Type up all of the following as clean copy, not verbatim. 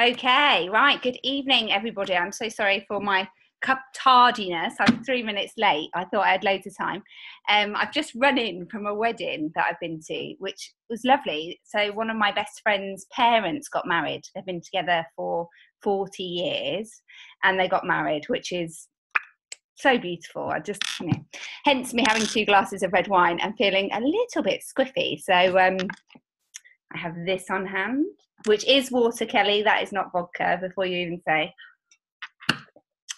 Okay, right. Good evening, everybody. I'm so sorry for my tardiness. I'm 3 minutes late. I thought I had loads of time. I've just run in from a wedding that I've been to, which was lovely. So one of my best friend's parents got married. They've been together for 40 years and they got married, which is so beautiful. Hence me having 2 glasses of red wine and feeling a little bit squiffy. So I have this on hand, which is water, Kelly. That is not vodka, before you even say.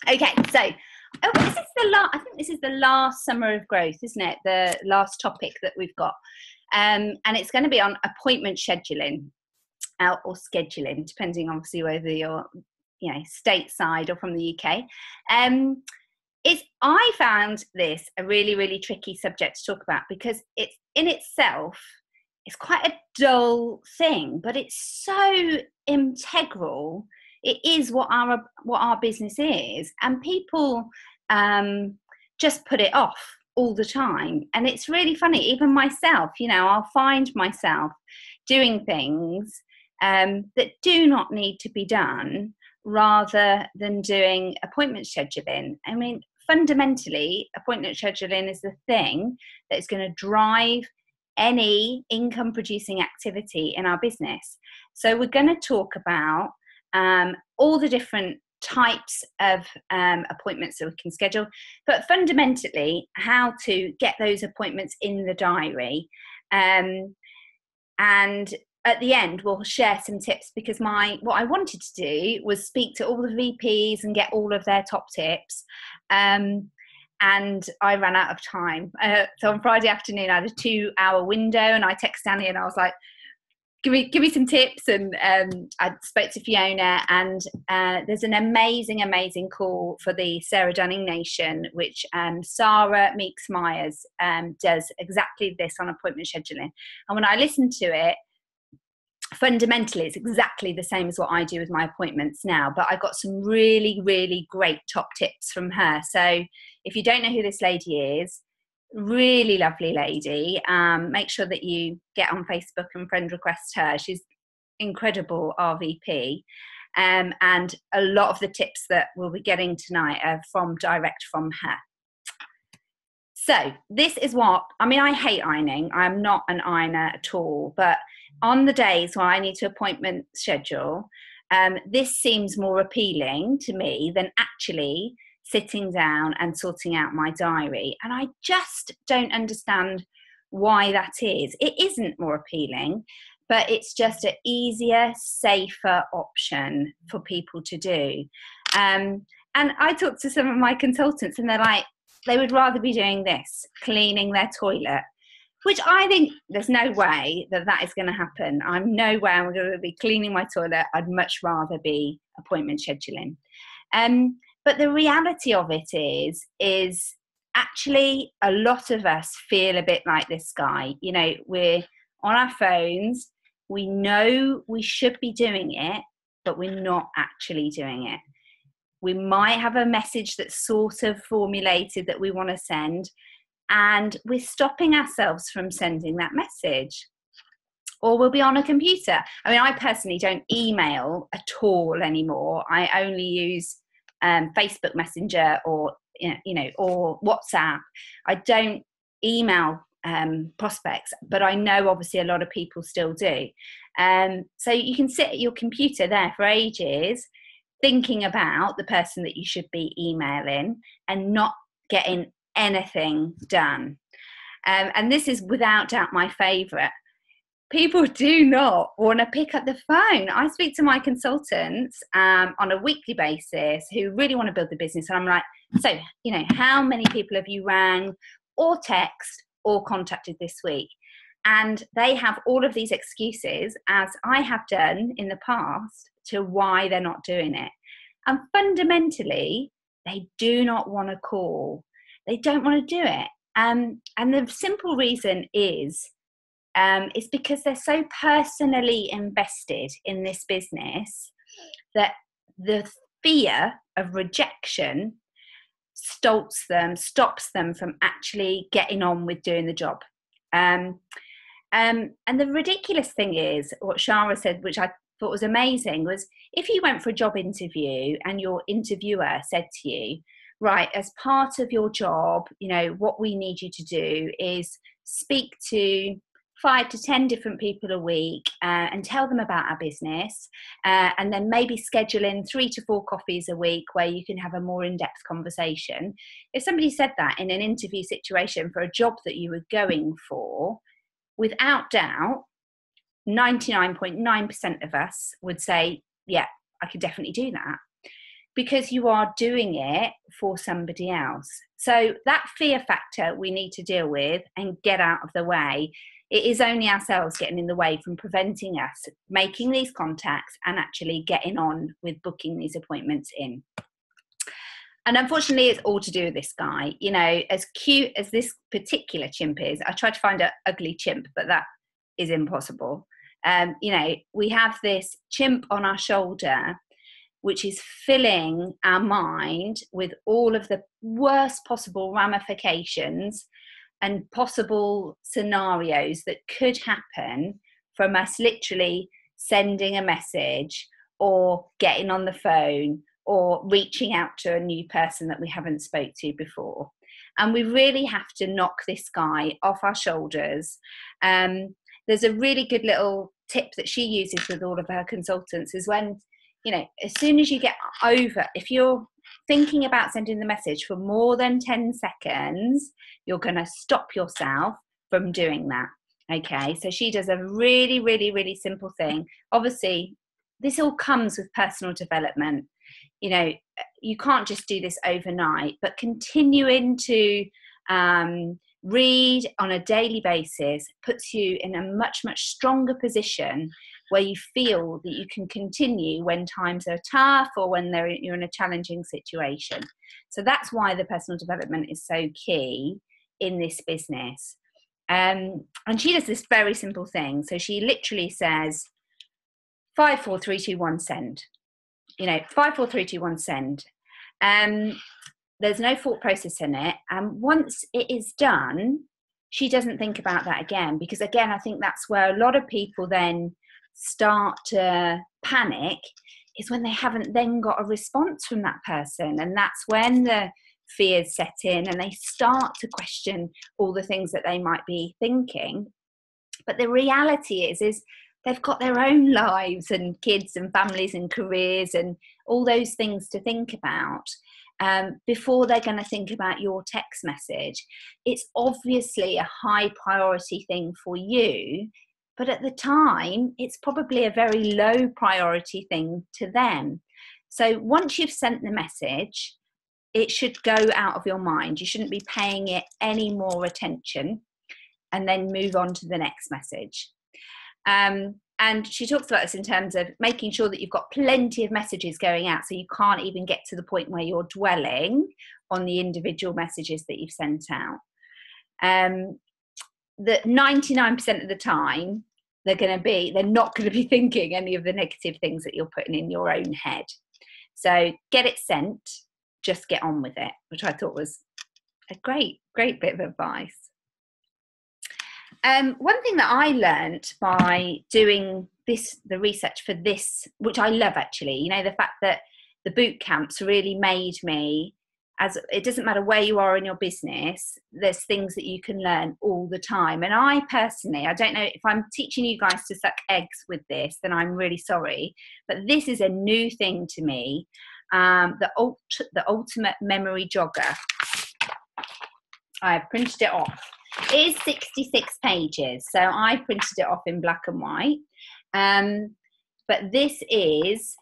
Okay, so I think this is the last summer of growth, isn't it? The last topic that we've got. And it's going to be on appointment scheduling or scheduling, depending obviously whether you're, stateside or from the UK. I found this a really, really tricky subject to talk about because it's in itself, it's quite a dull thing, but it's so integral. It is what our business is, and people just put it off all the time. And it's really funny. Even myself, I'll find myself doing things that do not need to be done, rather than doing appointment scheduling. I mean, fundamentally, appointment scheduling is the thing that is going to drive any income producing activity in our business. So we're going to talk about all the different types of appointments that we can schedule, but fundamentally how to get those appointments in the diary. And at the end, we'll share some tips, because what I wanted to do was speak to all the VPs and get all of their top tips. And I ran out of time. So on Friday afternoon, I had a 2-hour window, and I texted Annie and I was like, give me some tips. And I spoke to Fiona, and there's an amazing call for the Sarah Dunning Nation, which Sarah Meeks Myers does exactly this on appointment scheduling. And when I listened to it, fundamentally it's exactly the same as what I do with my appointments now, but I got some really, really great top tips from her. So if you don't know who this lady is, really lovely lady, make sure that you get on Facebook and friend request her. She's incredible RVP, and a lot of the tips that we'll be getting tonight are direct from her. So this is I hate ironing. I'm not an ironer at all, but on the days where I need to appointment schedule, this seems more appealing to me than actually sitting down and sorting out my diary. And I just don't understand why that is. It isn't more appealing, but it's just an easier, safer option for people to do. And I talked to some of my consultants, and they're like, they would rather be doing this, cleaning their toilet, which I think there's no way that is going to happen. I'm nowhere I'm going to be cleaning my toilet. I'd much rather be appointment scheduling. But the reality of it is actually a lot of us feel a bit like this guy. We're on our phones. We know we should be doing it, but we're not actually doing it. We might have a message that's sort of formulated that we want to send, and we're stopping ourselves from sending that message. Or we'll be on a computer. I mean, I personally don't email at all anymore. I only use Facebook Messenger or or WhatsApp. I don't email prospects, but I know obviously a lot of people still do. So you can sit at your computer there for ages thinking about the person that you should be emailing and not getting anything done. And this is without doubt my favourite. People do not want to pick up the phone. I speak to my consultants on a weekly basis who really want to build the business. And I'm like, so, how many people have you rang or text or contacted this week? And they have all of these excuses, as I have done in the past, to why they're not doing it. And fundamentally, they do not want to call. They don't want to do it. And the simple reason is because they're so personally invested in this business that the fear of rejection stops them from actually getting on with doing the job. And the ridiculous thing is what Shara said, which I thought was amazing was if you went for a job interview and your interviewer said to you, right, as part of your job, you know, what we need you to do is speak to 5 to 10 different people a week and tell them about our business, and then maybe schedule in 3 to 4 coffees a week where you can have a more in-depth conversation. If somebody said that in an interview situation for a job that you were going for, without doubt, 99.9% of us would say, yeah, I could definitely do that, because you are doing it for somebody else. So that fear factor we need to deal with and get out of the way. It is only ourselves getting in the way from preventing us making these contacts and actually getting on with booking these appointments in. And unfortunately, it's all to do with this guy. You know, as cute as this particular chimp is, I tried to find an ugly chimp, but that is impossible. You know, we have this chimp on our shoulder, which is filling our mind with all of the worst possible ramifications and possible scenarios that could happen from us literally sending a message or getting on the phone or reaching out to a new person that we haven't spoke to before. And we really have to knock this guy off our shoulders. There's a really good little tip that she uses with all of her consultants is when, you know, as soon as you get over, if you're thinking about sending the message for more than 10 seconds, you're going to stop yourself from doing that. Okay, so she does a really, really, really simple thing. Obviously, this all comes with personal development. You know, you can't just do this overnight, but continuing to read on a daily basis puts you in a much, much stronger position where you feel that you can continue when times are tough or when you're in a challenging situation. So that's why the personal development is so key in this business. And she does this very simple thing. So she literally says, 5, 4, 3, 2, 1, send. You know, 5, 4, 3, 2, 1, send. There's no thought process in it. And once it is done, she doesn't think about that again. Because again, I think that's where a lot of people then start to panic, is when they haven't then got a response from that person. And that's when the fears set in and they start to question all the things that they might be thinking. But the reality is they've got their own lives and kids and families and careers and all those things to think about before they're going to think about your text message. It's obviously a high priority thing for you, but at the time, it's probably a very low priority thing to them. So once you've sent the message, it should go out of your mind. You shouldn't be paying it any more attention, and then move on to the next message. And she talks about this in terms of making sure that you've got plenty of messages going out, so you can't even get to the point where you're dwelling on the individual messages that you've sent out. That 99% of the time, they're not going to be thinking any of the negative things that you're putting in your own head. So get it sent, just get on with it, which I thought was a great bit of advice. One thing that I learned by doing the research for this, which I love actually, you know, the fact that the boot camps really made me, as it doesn't matter where you are in your business, there's things that you can learn all the time. And I personally, I don't know if I'm teaching you guys to suck eggs with this, then I'm really sorry, but this is a new thing to me. The Ultimate Memory Jogger. I've printed it off. It is 66 pages, so I printed it off in black and white. But this is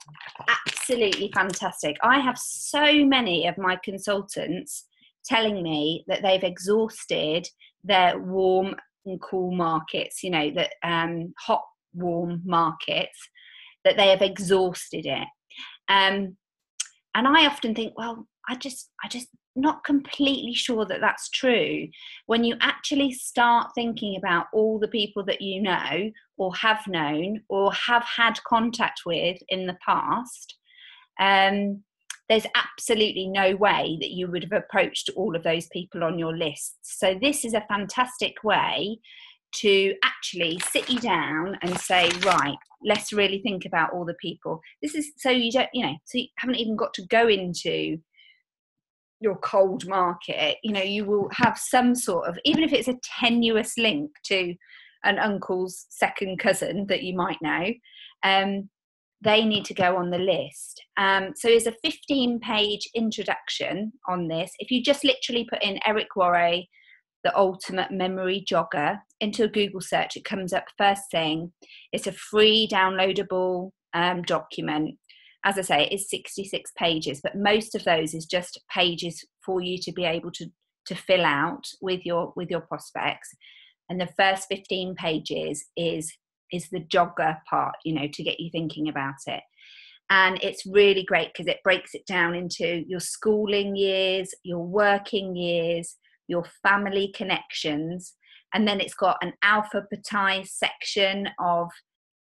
absolutely fantastic. I have so many of my consultants telling me that they've exhausted their warm and cool markets, you know, that hot, warm markets, that they have exhausted it. And I often think, well, I just not completely sure that that's true. When you actually start thinking about all the people that you know or have known or have had contact with in the past, there's absolutely no way that you would have approached all of those people on your list. So this is a fantastic way to actually sit you down and say, right, let's really think about all the people. This is so you don't, so you haven't even got to go into your cold market. You will have some sort of, even if it's a tenuous link to an uncle's second cousin that you might know, they need to go on the list. So there's a 15-page introduction on this. If you just literally put in Eric Worre, the ultimate memory jogger, into a Google search, it comes up first thing. It's a free downloadable document. As I say, it is 66 pages, but most of those is just pages for you to be able to fill out with your prospects. And the first 15 pages is the jogger part, to get you thinking about it. And it's really great because it breaks it down into your schooling years, your working years, your family connections. And then it's got an alphabetized section of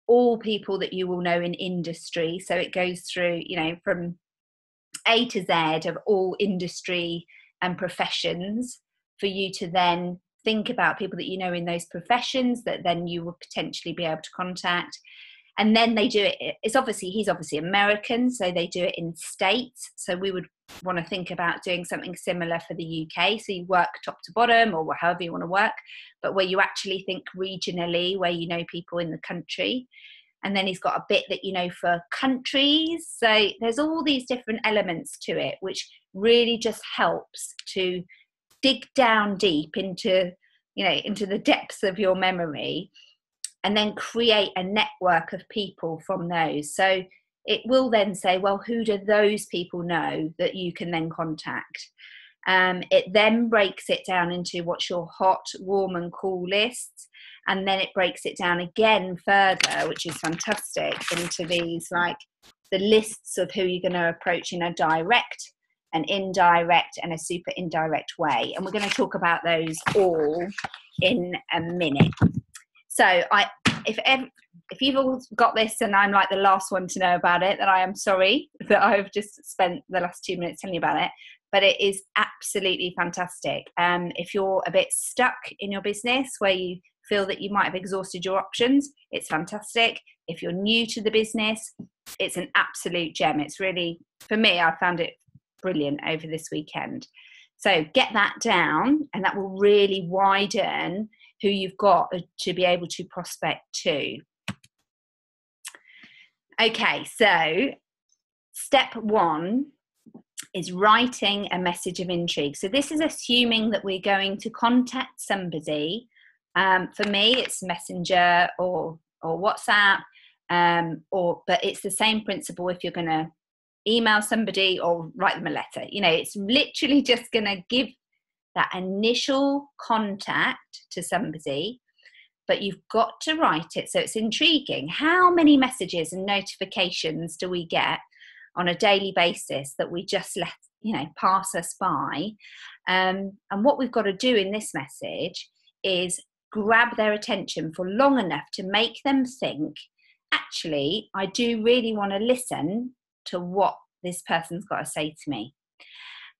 all people that you will know in industry. So it goes through, from A to Z of all industry and professions for you to then think about people that you know in those professions that then you will potentially be able to contact. And then they do it, he's obviously American, so they do it in states. So we would want to think about doing something similar for the UK. So you work top to bottom or however you want to work, but where you actually think regionally, where you know people in the country. And then he's got a bit that, for countries. So there's all these different elements to it, which really just helps to dig down deep into the depths of your memory, and then create a network of people from those. So it will then say, well, who do those people know that you can then contact? It then breaks it down into what's your hot, warm and cool lists. And then it breaks it down again further, which is fantastic, into these like the lists of who you're going to approach in a direct, an indirect and a super indirect way. And we're going to talk about those all in a minute. So if you've all got this and I'm like the last one to know about it, then I am sorry that I've just spent the last 2 minutes telling you about it. But it is absolutely fantastic. If you're a bit stuck in your business where you feel that you might have exhausted your options, it's fantastic. If you're new to the business, it's an absolute gem. It's really, for me, I found it brilliant over this weekend. So get that down, and that will really widen who you've got to be able to prospect to. Okay, so step 1 is writing a message of intrigue. So this is assuming that we're going to contact somebody. For me, it's Messenger or WhatsApp, but it's the same principle if you're going to email somebody or write them a letter. It's literally just going to give that initial contact to somebody, but you've got to write it so it's intriguing. How many messages and notifications do we get on a daily basis that we just let pass us by? And what we've got to do in this message is grab their attention for long enough to make them think, actually, I do really want to listen to what this person's got to say to me.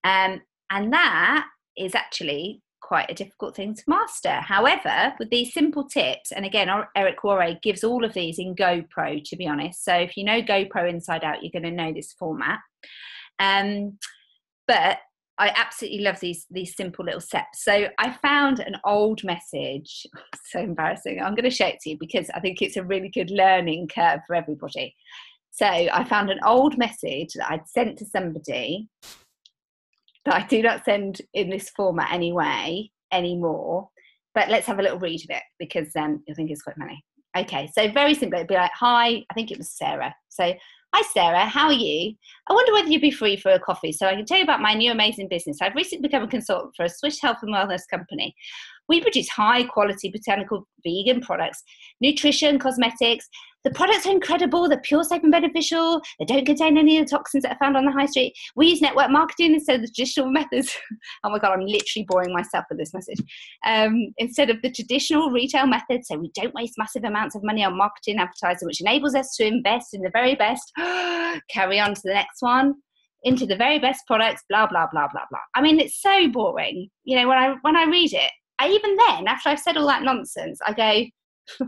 And that is actually quite a difficult thing to master. However, with these simple tips, and again, Eric Worre gives all of these in GoPro, to be honest. So if you know GoPro inside out, you're going to know this format. But I absolutely love these simple little steps. So I found an old message. So embarrassing. I'm going to show it to you because I think it's a really good learning curve for everybody. So I found an old message that I'd sent to somebody that I do not send in this format anymore. But let's have a little read of it because you'll think it's quite funny. Okay, so very simply, it'd be like, hi, I think it was Sarah. So, hi Sarah, how are you? I wonder whether you'd be free for a coffee so I can tell you about my new amazing business. I've recently become a consultant for a Swiss health and wellness company. We produce high quality botanical vegan products, nutrition, cosmetics. The products are incredible. They're pure, safe and beneficial. They don't contain any of the toxins that are found on the high street. We use network marketing instead of the traditional methods. Oh my God, I'm literally boring myself with this message. Instead of the traditional retail methods, so we don't waste massive amounts of money on marketing and advertising, which enables us to invest in the very best. Carry on to the next one. Into the very best products, blah, blah, blah, blah, blah. I mean, it's so boring. When I read it, even then, after I've said all that nonsense, I go,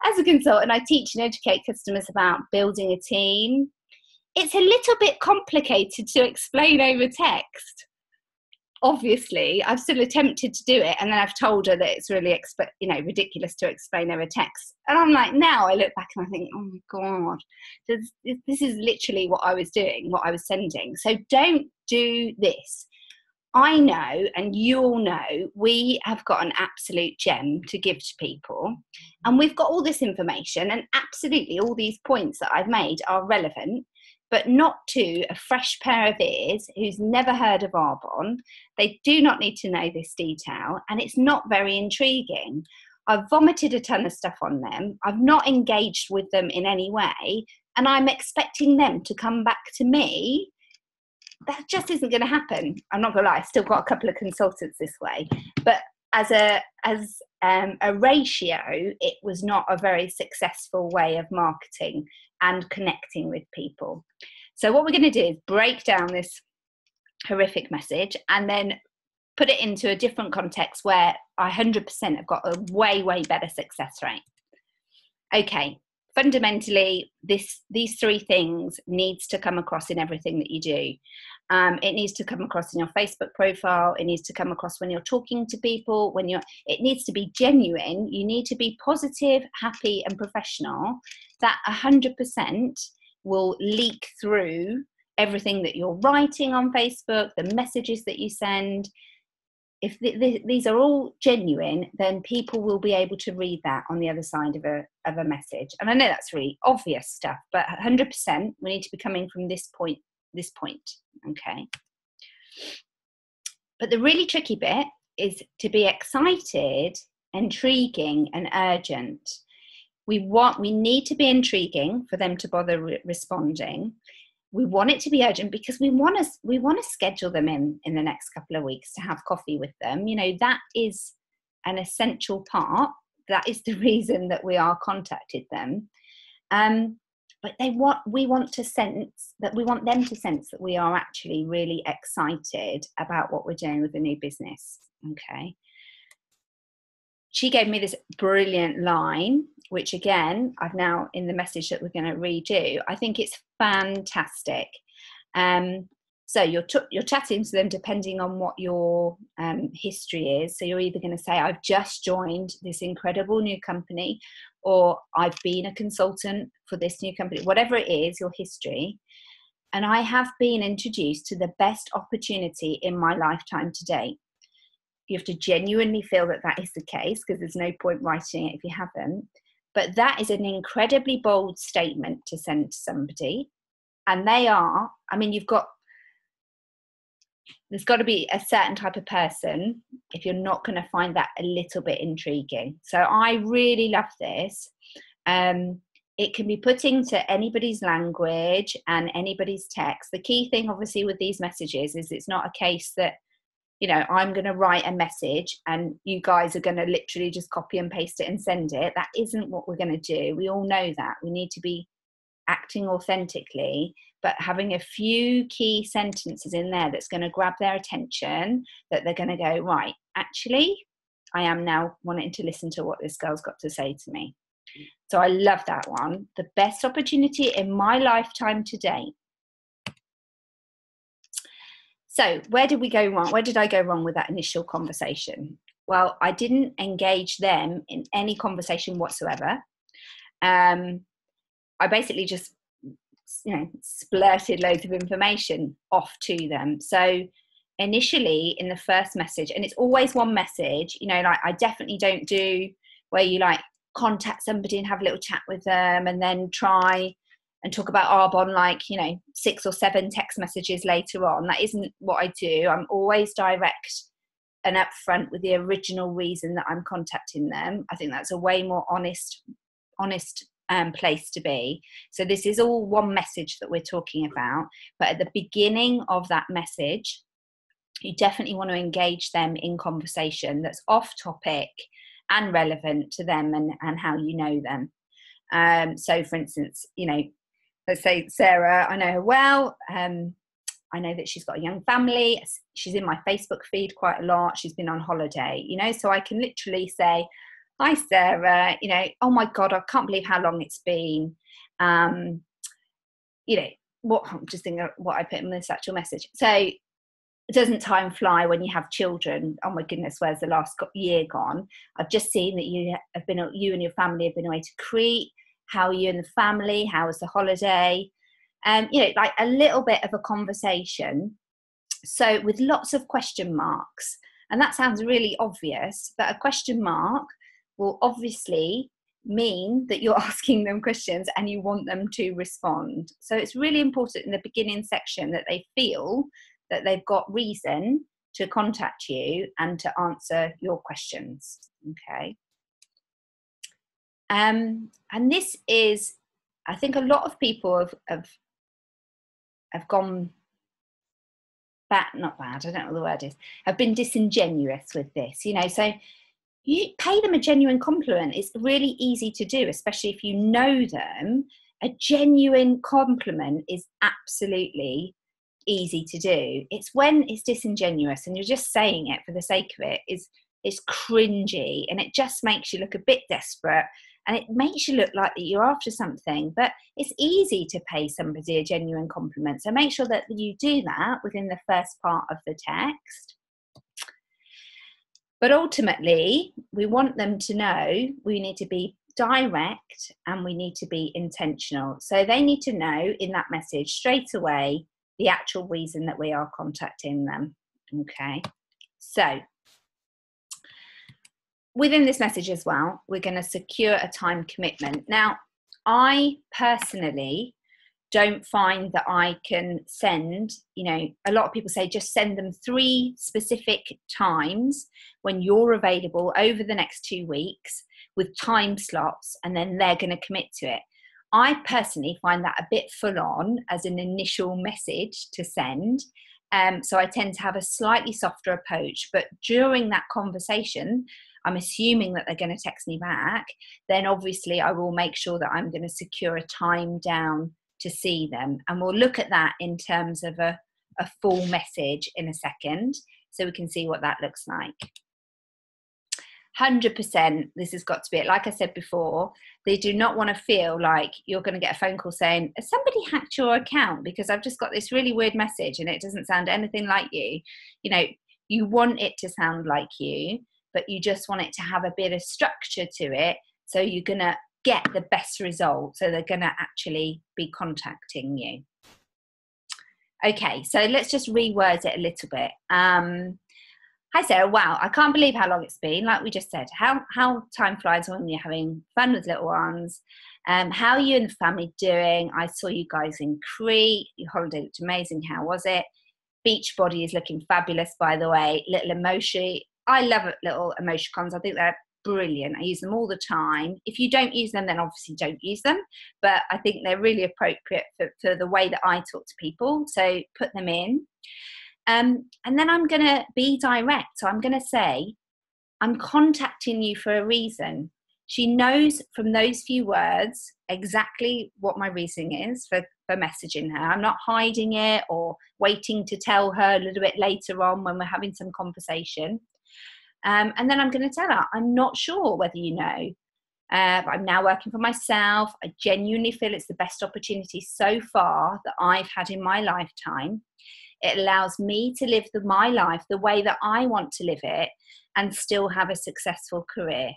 as a consultant, I teach and educate customers about building a team. It's a little bit complicated to explain over text. Obviously, I've still attempted to do it, and then I've told her that it's really ridiculous to explain over text. And I'm like, now I look back and I think, oh my God, this is literally what I was doing, what I was sending. So don't do this. I know, and you all know, we have got an absolute gem to give to people, and we've got all this information, and absolutely all these points that I've made are relevant, but not to a fresh pair of ears who's never heard of Arbonne. They do not need to know this detail, and it's not very intriguing. I've vomited a ton of stuff on them. I've not engaged with them in any way, and I'm expecting them to come back to me. That just isn't going to happen. I'm not going to lie, I've still got a couple of consultants this way, but as a ratio, it was not a very successful way of marketing and connecting with people. So what we're going to do is break down this horrific message and then put it into a different context where I 100% have got a way, way better success rate. Okay, fundamentally, these three things needs to come across in everything that you do. It needs to come across in your Facebook profile. It needs to come across when you're talking to people. It needs to be genuine. You need to be positive, happy, and professional. That 100% will leak through everything that you're writing on Facebook, the messages that you send. If these are all genuine, then people will be able to read that on the other side of a message. And I know that's really obvious stuff, but 100% we need to be coming from this point, okay? But the really tricky bit is to be excited, intriguing, and urgent. We need to be intriguing for them to bother responding. We want it to be urgent because we want to schedule them in the next couple of weeks to have coffee with them. That is an essential part. That is the reason that we are contacted them. But we want them to sense that we are actually really excited about what we're doing with the new business. Okay. She gave me this brilliant line, which again, I've now in the message that we're going to redo. I think it's fantastic. So you're chatting to them depending on what your history is. So you're either going to say, I've just joined this incredible new company, or I've been a consultant for this new company, whatever it is, your history. And I have been introduced to the best opportunity in my lifetime to date. You have to genuinely feel that is the case, because there's no point writing it if you haven't. But that is an incredibly bold statement to send to somebody. And there's got to be a certain type of person if you're not going to find that a little bit intriguing. So I really love this. It can be put into anybody's language and anybody's text. The key thing, obviously, with these messages is it's not a case that, I'm going to write a message and you guys are going to literally just copy and paste it and send it. That isn't what we're going to do. We all know that. We need to be acting authentically, but having a few key sentences in there that's going to grab their attention, that they're going to go, right, actually, I am now wanting to listen to what this girl's got to say to me. So I love that one. The best opportunity in my lifetime to date. So where did we go wrong? Where did I go wrong with that initial conversation? Well, I didn't engage them in any conversation whatsoever. I basically just, splurted loads of information off to them. So initially in the first message, and it's always one message, I definitely don't do where you contact somebody and have a little chat with them and then try and talk about Arbonne 6 or 7 text messages later on. That isn't what I do. I'm always direct and upfront with the original reason that I'm contacting them. I think that's a way more honest place to be. So this is all one message that we're talking about, but at the beginning of that message, you definitely want to engage them in conversation that's off topic and relevant to them and how you know them. So for instance, let's say Sarah, I know her well. I know that she's got a young family. She's in my Facebook feed quite a lot. She's been on holiday, you know, so I can literally say, hi, Sarah, you know, oh my God, I can't believe how long it's been. You know, I'm just thinking of what I put in this actual message. So, doesn't time fly when you have children? Oh my goodness, where's the last year gone? I've just seen that you and your family have been away to Crete. How are you and the family? How was the holiday? You know, like a little bit of a conversation. So with lots of question marks, and that sounds really obvious, but a question mark will obviously mean that you're asking them questions and you want them to respond. So it's really important in the beginning section that they feel that they've got reason to contact you and to answer your questions. Okay. And this is, I think a lot of people have gone not bad, I don't know what the word is, have been disingenuous with this, you know. So you pay them a genuine compliment. It's really easy to do, especially if you know them. A genuine compliment is absolutely easy to do. It's when it's disingenuous and you're just saying it for the sake of it, it's cringy, and it just makes you look a bit desperate, and it makes you look like that you're after something. But it's easy to pay somebody a genuine compliment, so make sure that you do that within the first part of the text. But ultimately, we want them to know we need to be direct and we need to be intentional. So they need to know in that message straight away the actual reason that we are contacting them. Okay, so within this message as well, we're going to secure a time commitment. Now, I personally don't find that I can send, you know, a lot of people say just send them 3 specific times when you're available over the next 2 weeks with time slots, and then they're going to commit to it. I personally find that a bit full on as an initial message to send. So I tend to have a slightly softer approach, but during that conversation, I'm assuming that they're going to text me back. Then obviously I will make sure that I'm going to secure a time down to see them. And we'll look at that in terms of a full message in a second, so we can see what that looks like. 100%, this has got to be it. Like I said before, they do not want to feel like you're going to get a phone call saying, has somebody hacked your account because I've just got this really weird message and it doesn't sound anything like you. You know, you want it to sound like you, but you just want it to have a bit of structure to it, so you're going to get the best result, so they're going to actually be contacting you. Okay, so let's just reword it a little bit. Hi Sarah, wow, I can't believe how long it's been. Like we just said, how time flies when you're having fun with little ones. How are you and the family doing? I saw you guys in Crete. Your holiday looked amazing. How was it? Beachbody is looking fabulous, by the way. Little emoji. I love little emoticons. I think they're brilliant. I use them all the time. If you don't use them, then obviously don't use them. But I think they're really appropriate for the way that I talk to people. So put them in. And then I'm going to be direct. So I'm going to say, I'm contacting you for a reason. She knows from those few words exactly what my reasoning is for messaging her. I'm not hiding it or waiting to tell her a little bit later on when we're having some conversation. And then I'm going to tell her, I'm not sure whether you know, but I'm now working for myself. I genuinely feel it's the best opportunity so far that I've had in my lifetime. It allows me to live my life the way that I want to live it and still have a successful career.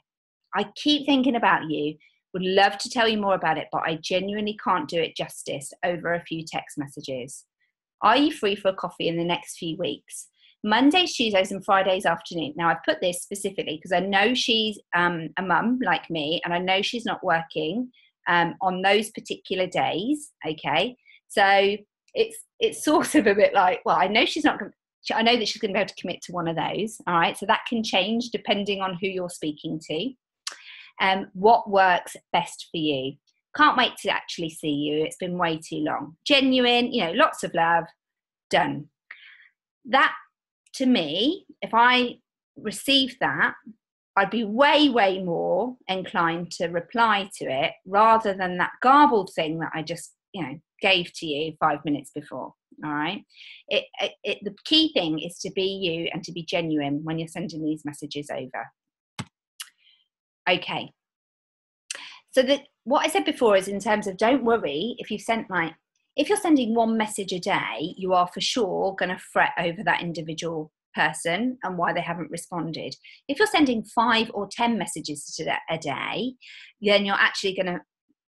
I keep thinking about you, would love to tell you more about it, but I genuinely can't do it justice over a few text messages. Are you free for a coffee in the next few weeks? Mondays, Tuesdays and Fridays afternoon. Now I've put this specifically because I know she's a mum like me, and I know she's not working on those particular days. Okay, so it's sort of a bit like, well, I know she's not going. I know that she's going to be able to commit to one of those. All right, so that can change depending on who you're speaking to. What works best for you? Can't wait to actually see you. It's been way too long. Genuine, you know, lots of love. Done. That, to me, if I received that, I'd be way, way more inclined to reply to it rather than that garbled thing that I just, you know, gave to you 5 minutes before. All right. The key thing is to be you and to be genuine when you're sending these messages over. Okay. So what I said before is, in terms of, don't worry if if you're sending one message a day, you are for sure going to fret over that individual person and why they haven't responded. If you're sending 5 or 10 messages a day, then you're actually going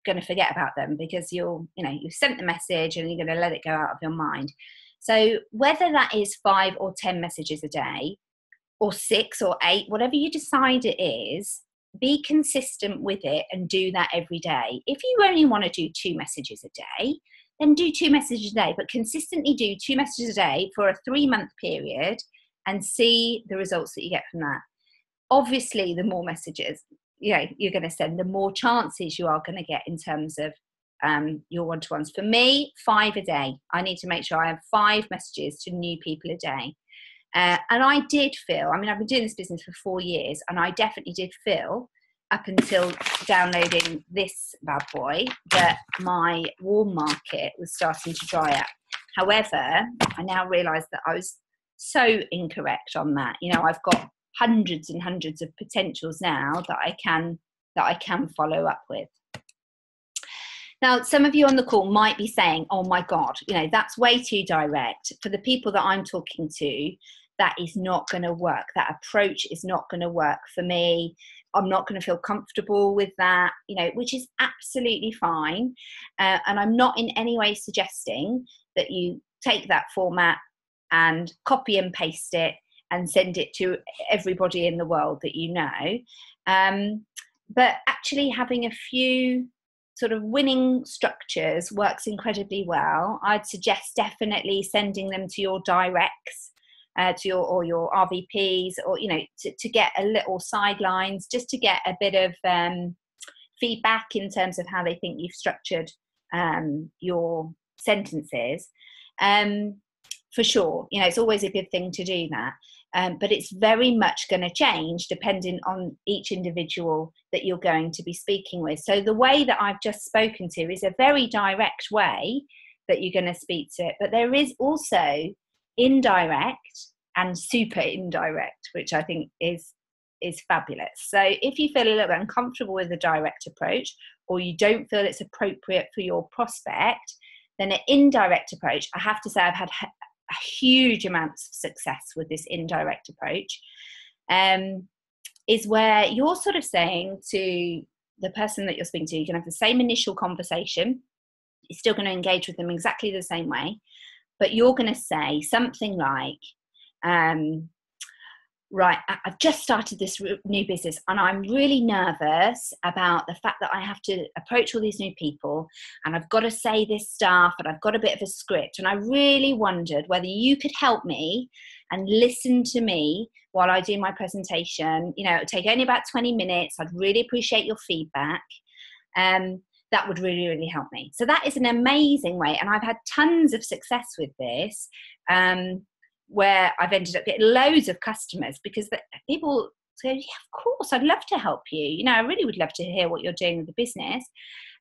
to forget about them, because you've sent the message and you're going to let it go out of your mind. So whether that is 5 or 10 messages a day, or 6 or 8, whatever you decide it is, be consistent with it and do that every day. If you only want to do 2 messages a day, then do 2 messages a day, but consistently do 2 messages a day for a 3-month period and see the results that you get from that. Obviously, the more messages you're going to send, the more chances you are going to get in terms of your one-to-ones. For me, 5 a day. I need to make sure I have 5 messages to new people a day. And I did feel, I've been doing this business for 4 years, and I definitely did feel, up until downloading this bad boy, that my warm market was starting to dry up. However, I now realise that I was so incorrect on that. I've got hundreds and hundreds of potentials now that I can follow up with. Now, some of you on the call might be saying, oh my God, that's way too direct. For the people that I'm talking to, that is not going to work. That approach is not going to work for me. I'm not going to feel comfortable with that, which is absolutely fine. And I'm not in any way suggesting that you take that format and copy and paste it and send it to everybody in the world that you know. But actually having a few sort of winning structures works incredibly well. I'd suggest definitely sending them to your directs, to your RVPs, or to get a little sidelines, just to get a bit of feedback in terms of how they think you've structured your sentences. For sure, it's always a good thing to do that. But it's very much going to change depending on each individual that you're going to be speaking with. So the way that I've just spoken to is a very direct way that you're going to speak to it. But there is also indirect and super indirect, which I think is fabulous. So if you feel a little bit uncomfortable with the direct approach, or you don't feel it's appropriate for your prospect, then an indirect approach, I have to say I've had huge amounts of success with this indirect approach, is where you're sort of saying to the person that you're speaking to, you can have the same initial conversation, you're still going to engage with them exactly the same way, but you're going to say something like, right, I've just started this new business and I'm really nervous about the fact that I have to approach all these new people and I've got to say this stuff and I've got a bit of a script, and I really wondered whether you could help me and listen to me while I do my presentation. It'll take only about 20 minutes. I'd really appreciate your feedback. That would really, really help me. So that is an amazing way. And I've had tons of success with this, where I've ended up getting loads of customers, because people say, yeah, of course, I'd love to help you. I really would love to hear what you're doing with the business.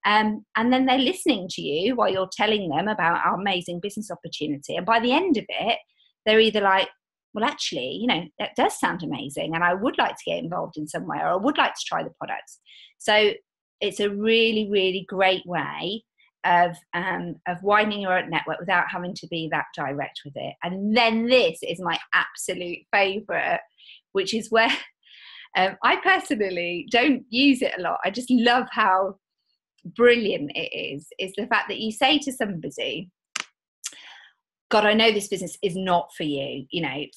And then they're listening to you while you're telling them about our amazing business opportunity. And by the end of it, they're either like, well, actually, that does sound amazing, and I would like to get involved in some way, or I would like to try the products. So it's a really, really great way of widening your network without having to be that direct with it. And then this is my absolute favorite, which is where I personally don't use it a lot. I just love how brilliant it is the fact that you say to somebody, God, I know this business is not for you.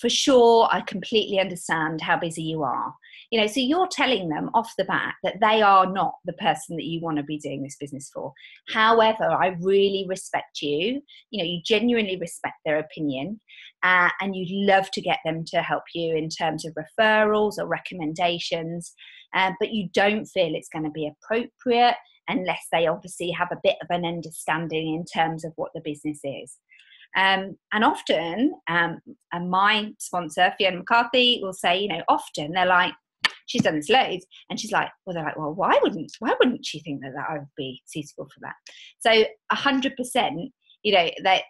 For sure, I completely understand how busy you are. So you're telling them off the bat that they are not the person that you want to be doing this business for. However, I really respect you. You genuinely respect their opinion, and you'd love to get them to help you in terms of referrals or recommendations, but you don't feel it's going to be appropriate unless they obviously have a bit of an understanding in terms of what the business is. And often, and my sponsor, Fiona McCarthy, will say, often they're like, she's done this loads, and she's like, they're like, well, why wouldn't she think that I would be suitable for that? So 100%, that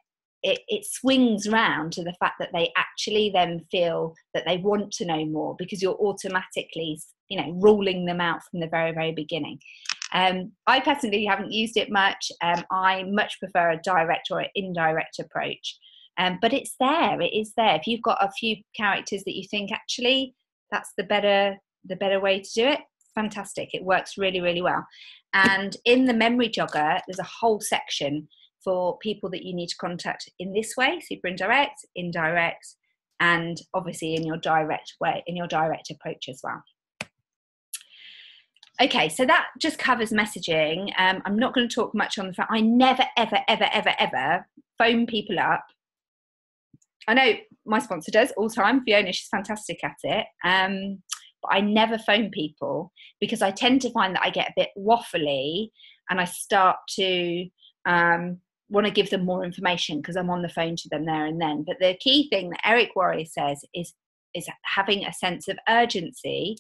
it swings round to the fact that they actually then feel that they want to know more, because you're automatically, you know, ruling them out from the very, very beginning. I personally haven't used it much. I much prefer a direct or an indirect approach. But it's there. It is there. If you've got a few characters that you think actually that's the better way to do it, fantastic. It works really, really well. And in the memory jogger, there's a whole section for people that you need to contact in this way: super indirect, indirect, and obviously in your direct way, in your direct approach as well. Okay, so that just covers messaging. I'm not going to talk much on the phone. I never, ever, ever, ever, ever phone people up. I know my sponsor does all the time. Fiona, she's fantastic at it. But I never phone people, because I tend to find that I get a bit waffly and I start to want to give them more information because I'm on the phone to them there and then. But the key thing that Eric Worre says is having a sense of urgency,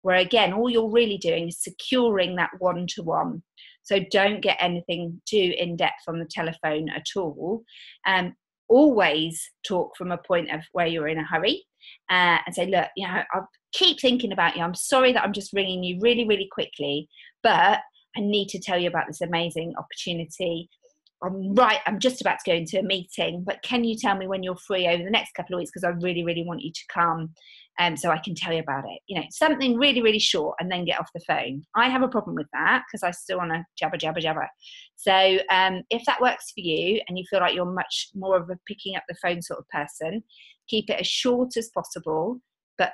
where again, all you're really doing is securing that one-to-one. So don't get anything too in-depth on the telephone at all. Always talk from a point of where you're in a hurry, and say, look, you know, I keep thinking about you. I'm sorry that I'm just ringing you really, really quickly, but I need to tell you about this amazing opportunity. I'm just about to go into a meeting, but can you tell me when you're free over the next couple of weeks? Because I really, really want you to come, so I can tell you about it. You know, something really, really short, and then get off the phone. I have a problem with that because I still want to jabber. So if that works for you and you feel like you're much more of a picking up the phone sort of person, keep it as short as possible. But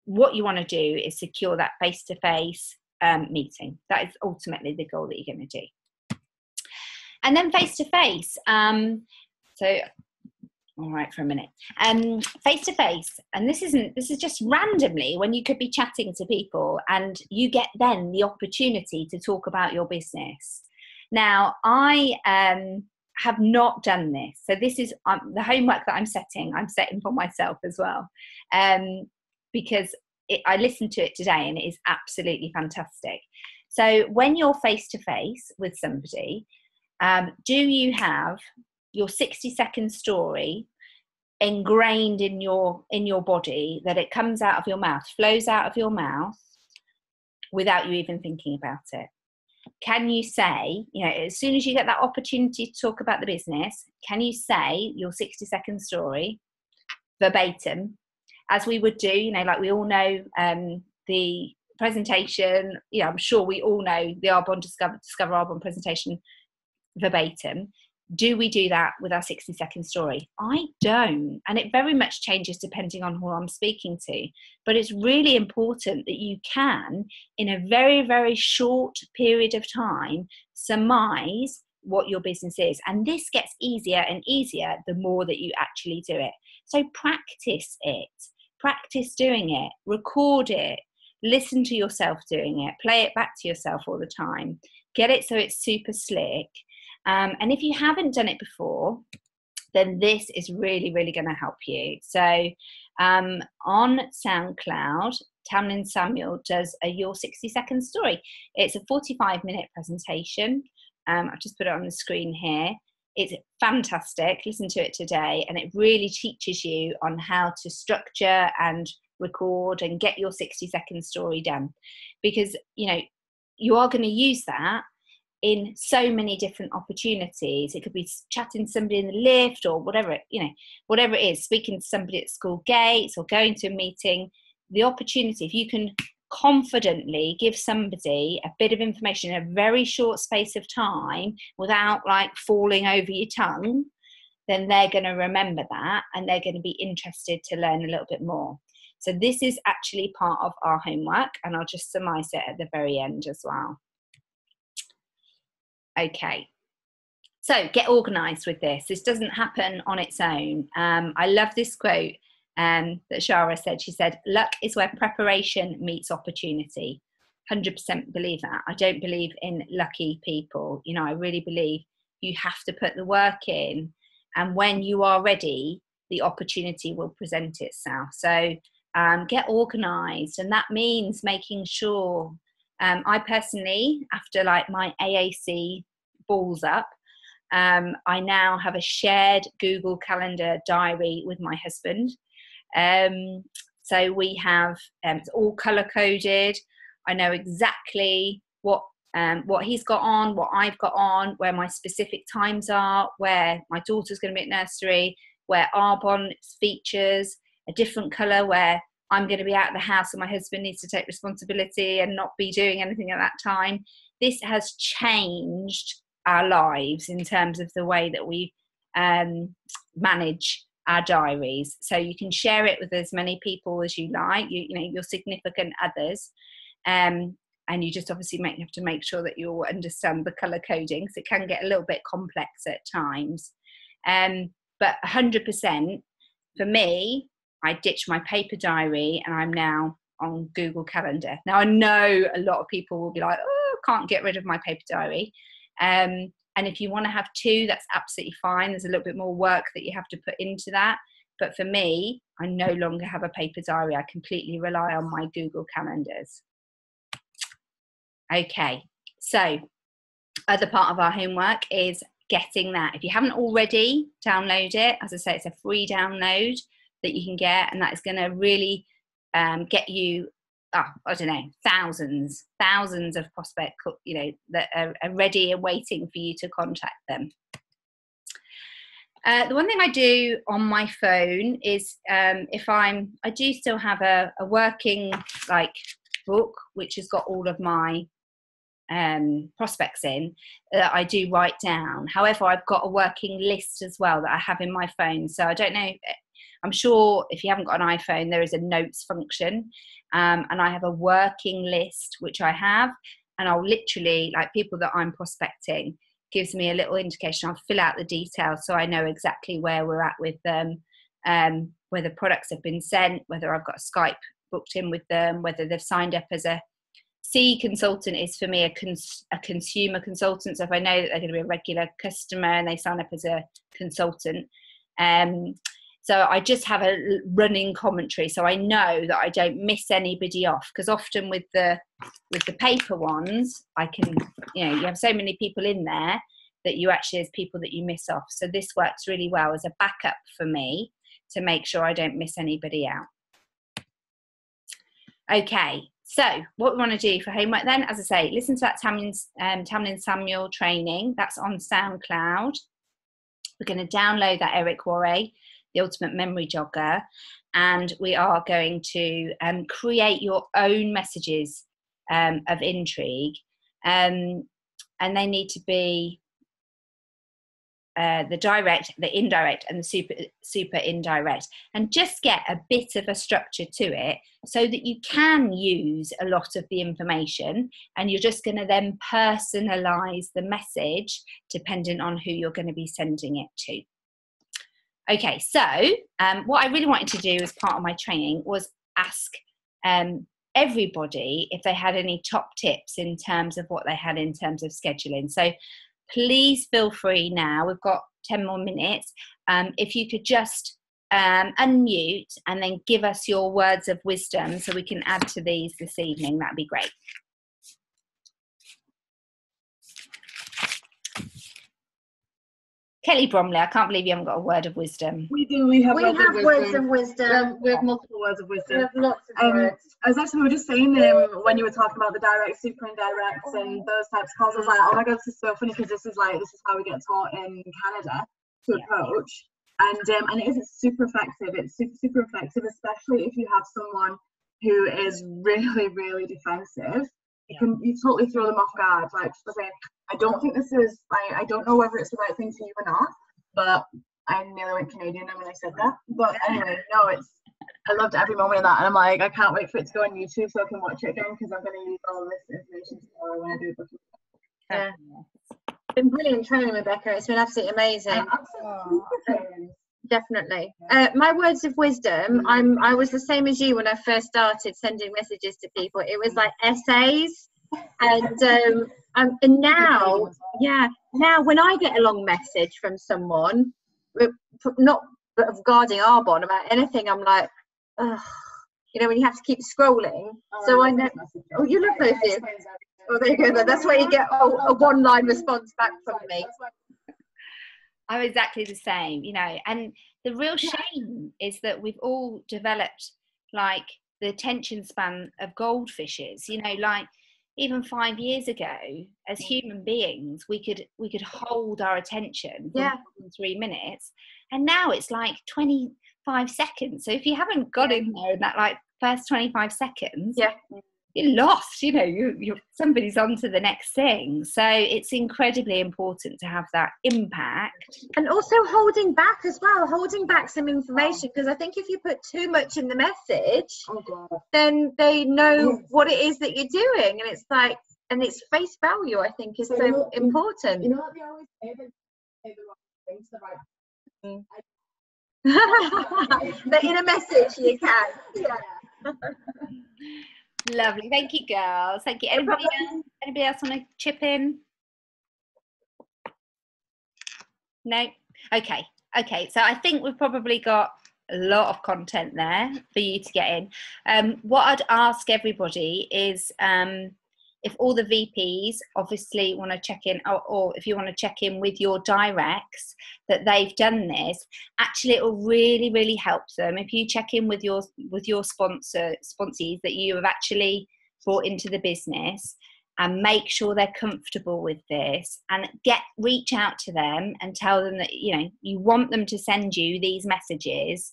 what you want to do is secure that face-to-face meeting. That is ultimately the goal that you're going to do. And then face-to-face. So, all right, for a minute. Face-to-face, and this is just randomly when you could be chatting to people and you get then the opportunity to talk about your business. Now, I have not done this. So this is the homework that I'm setting for myself as well. Because I listened to it today and it is absolutely fantastic. So when you're face-to-face with somebody, do you have your 60-second story ingrained in your body, that it comes out of your mouth, flows out of your mouth without you even thinking about it? Can you say, you know, as soon as you get that opportunity to talk about the business, can you say your 60-second story verbatim, as we would do, you know, like we all know the presentation, you know, I'm sure we all know the Arbonne Discover Arbonne presentation verbatim. Do we do that with our 60-second story? I don't. And it very much changes depending on who I'm speaking to. But it's really important that you can, in a very, very short period of time, surmise what your business is. And this gets easier and easier the more that you actually do it. So practice it. Practice doing it. Record it. Listen to yourself doing it. Play it back to yourself all the time. Get it so it's super slick. And if you haven't done it before, then this is really, really going to help you. So on SoundCloud, Tamlin Samuel does a Your 60-Second Story. It's a 45-minute presentation. I've just put it on the screen here. It's fantastic. Listen to it today. And it really teaches you on how to structure and record and get your 60-second story done. Because, you know, you are going to use that in so many different opportunities. It could be chatting to somebody in the lift or whatever, you know, whatever it is, speaking to somebody at school gates or going to a meeting. The opportunity, if you can confidently give somebody a bit of information in a very short space of time without like falling over your tongue, then they're going to remember that and they're going to be interested to learn a little bit more. So this is actually part of our homework, and I'll just surmise it at the very end as well. Okay, so get organised with this. This doesn't happen on its own. I love this quote that Shara said. She said, luck is where preparation meets opportunity. 100% believe that. I don't believe in lucky people. You know, I really believe you have to put the work in, and when you are ready, the opportunity will present itself. So get organised, and that means making sure I personally, after like my AAC balls up, I now have a shared Google Calendar diary with my husband. So we have, it's all color coded. I know exactly what he's got on, what I've got on, where my specific times are, where my daughter's going to be at nursery, where Arbonne features a different colour, where I'm going to be out of the house and my husband needs to take responsibility and not be doing anything at that time. This has changed our lives in terms of the way that we manage our diaries. So you can share it with as many people as you like, you know, your significant others. And you just obviously have to make sure that you understand the colour coding, because it can get a little bit complex at times. But 100% for me, I ditched my paper diary and I'm now on Google Calendar. Now I know a lot of people will be like, oh, I can't get rid of my paper diary. And if you want to have two, that's absolutely fine. There's a little bit more work that you have to put into that. But for me, I no longer have a paper diary. I completely rely on my Google Calendars. Okay, so other part of our homework is getting that. If you haven't already, download it. As I say, it's a free download that you can get, and that is going to really get you, I don't know, thousands of prospects, you know, that are ready and waiting for you to contact them. The one thing I do on my phone is I do still have a working like book which has got all of my prospects in that I do write down. However, I've got a working list as well that I have in my phone. So I don't know, I'm sure if you haven't got an iPhone, there is a notes function, and I have a working list which I have, and I'll literally, like people that I'm prospecting, gives me a little indication. I'll fill out the details so I know exactly where we're at with them, whether products have been sent, whether I've got a Skype booked in with them, whether they've signed up as a C consultant is for me a consumer consultant. So if I know that they're going to be a regular customer and they sign up as a consultant, so I just have a running commentary, so I know that I don't miss anybody off. Because often with the paper ones, I can, you know, you have so many people in there that you actually, there's people that you miss off. So this works really well as a backup for me to make sure I don't miss anybody out. Okay, so what we want to do for homework then, as I say, listen to that Tamlin Samuel training. That's on SoundCloud. We're going to download that Eric Worre, the Ultimate Memory Jogger, and we are going to create your own messages of intrigue, and they need to be the direct, the indirect, and the super indirect, and just get a bit of a structure to it so that you can use a lot of the information, and you're just going to then personalize the message depending on who you're going to be sending it to. Okay, so what I really wanted to do as part of my training was ask everybody if they had any top tips in terms of what they had in terms of scheduling. So please feel free now, we've got 10 more minutes, if you could just unmute and then give us your words of wisdom so we can add to these this evening, that'd be great. Kelly Bromley, I can't believe you haven't got a word of wisdom. We do, we have words of wisdom. We have multiple words of wisdom. We have lots of words. We were just saying when you were talking about the direct, super indirects and those types of calls, I was like, oh my god, this is so funny because this is how we get taught in Canada to approach. And it is super effective. It's super effective, especially if you have someone who is really, really defensive. You totally throw them off guard. Like saying, I don't think this is, I don't know whether it's the right thing for you or not, but I nearly went Canadian when I said that. But anyway, no, I loved every moment of that, and I'm like, I can't wait for it to go on YouTube so I can watch it again, because I'm going to use all this information tomorrow when I do it. Yeah. It's been brilliant training, Rebecca. It's been absolutely amazing. Definitely. My words of wisdom, I was the same as you when I first started sending messages to people. It was like essays, and now when I get a long message from someone, not regarding Arbonne, about anything, I'm like, ugh, you know, when you have to keep scrolling. So I know. Oh, you love those, do you? Oh, there you go. That's where you get a one-line response back from me. I'm exactly the same, you know, and the real shame is that we've all developed like the attention span of goldfishes, you know, like even 5 years ago, as human beings, we could hold our attention for more than 3 minutes, and now it's like 25 seconds. So if you haven't got in there in that like first 25 seconds, you're lost, you know, you're somebody's on to the next thing. So it's incredibly important to have that impact. And also holding back as well, holding back some information, because I think if you put too much in the message, then they know what it is that you're doing, and it's like, and it's face value, I think, is so important. You know what they always say, they say the wrong thing to the right. But in a message you can. Lovely, thank you, girls. Thank you. Anybody else want to chip in? No. Okay. So I think we've probably got a lot of content there for you to get in. What I'd ask everybody is, if all the VPs obviously want to check in, or if you want to check in with your directs that they've done this, actually it will really, really help them if you check in with your sponsees that you have actually brought into the business, and make sure they're comfortable with this, and reach out to them and tell them that, you know, you want them to send you these messages.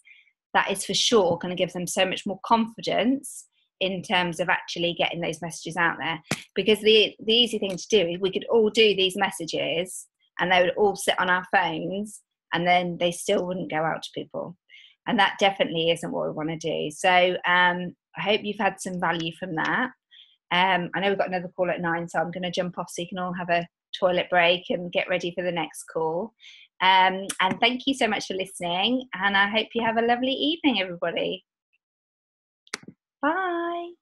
That is for sure going to give them so much more confidence in terms of actually getting those messages out there. Because the easy thing to do is we could all do these messages and they would all sit on our phones and then they still wouldn't go out to people. And that definitely isn't what we want to do. So I hope you've had some value from that. I know we've got another call at 9, so I'm going to jump off so you can all have a toilet break and get ready for the next call. And thank you so much for listening, and I hope you have a lovely evening, everybody. Bye.